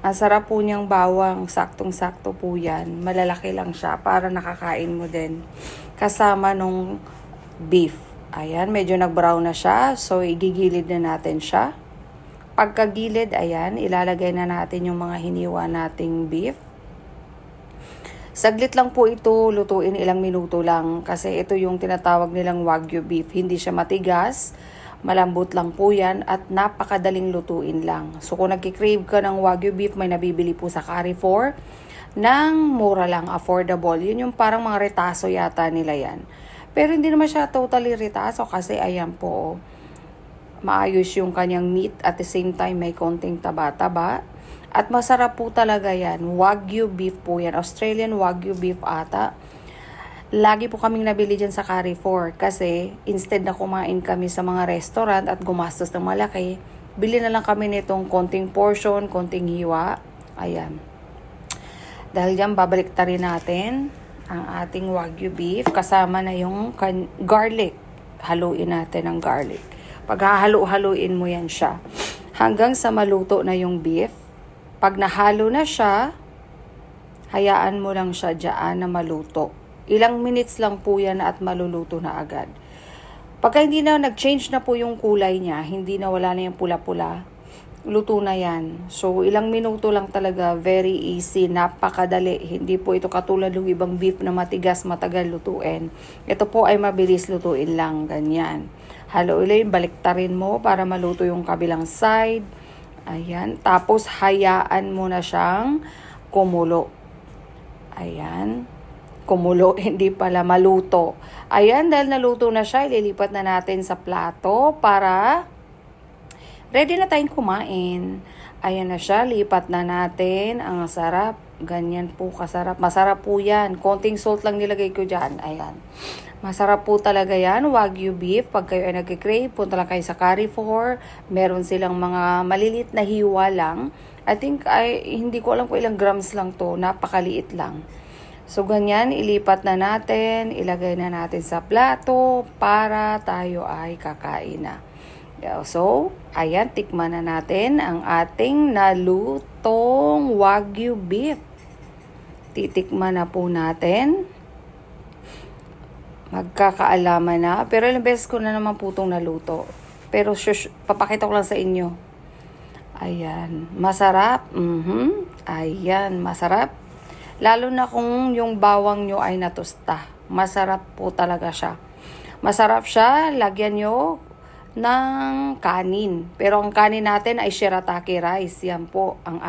Ang sarap po niyang bawang, saktong-sakto po yan. Malalaki lang siya para nakakain mo din. Kasama nung beef. Ayan, medyo nag-brown na siya. So, igigilid na natin siya. Pagkagilid, ayan, ilalagay na natin yung mga hiniwa nating beef. Saglit lang po ito, lutuin ilang minuto lang. Kasi ito yung tinatawag nilang Wagyu beef. Hindi siya matigas. Malambot lang po yan at napakadaling lutuin lang. So kung nagkikrave ka ng Wagyu beef, may nabibili po sa Carrefour ng mura lang, affordable. Yun yung parang mga retaso yata nila yan. Pero hindi naman siya totally retaso kasi ayan po, maayos yung kanyang meat at the same time may konting taba-taba. At masarap po talaga yan. Wagyu beef po yan. Australian Wagyu beef ata. Lagi po kaming nabili dyan sa Carrefour kasi instead na kumain kami sa mga restaurant at gumastos ng malaki, bili na lang kami nitong konting portion, konting hiwa. Ayan. Dahil dyan, babalik rin natin ang ating Wagyu beef kasama na yung garlic. Haluin natin ang garlic. Pag hahalo-haluin mo yan siya hanggang sa maluto na yung beef. Pag nahalo na siya, hayaan mo lang siya dyan na maluto. Ilang minutes lang po yan at maluluto na agad. Pagka hindi na nag-change na po yung kulay niya, hindi na wala na yung pula-pula, luto na yan. So, ilang minuto lang talaga, very easy, napakadali. Hindi po ito katulad ng ibang beef na matigas, matagal lutuin. Ito po ay mabilis lutuin lang, ganyan. Halo-ulit, baliktarin mo para maluto yung kabilang side. Ayan, tapos hayaan mo na siyang kumulo. Ayan. Kumulo, hindi pala maluto. Ayan, dahil naluto na siya, ililipat na natin sa plato para ready na tayong kumain. Ayan na siya, lipat na natin. Ang sarap. Ganyan po kasarap. Masarap po yan. Konting salt lang nilagay ko dyan. Ayan. Masarap po talaga yan. Wagyu beef. Pag kayo ay nag-crave, punta lang kayo sa Carrefour. Meron silang mga malilit na hiwa lang. I think, hindi ko alam kung ilang grams lang to. Napakaliit lang. So, ganyan, ilipat na natin, ilagay na natin sa plato para tayo ay kakain na. So, ayan, tikman na natin ang ating nalutong Wagyu beef. Titikman na po natin. Magkakaalaman na. Pero ilang beses ko na naman po itong naluto. Pero papakita ko lang sa inyo. Ayan, masarap. Ayan, masarap. Lalo na kung yung bawang nyo ay natusta. Masarap po talaga siya. Masarap siya, lagyan nyo ng kanin. Pero ang kanin natin ay shirataki rice. Yan po ang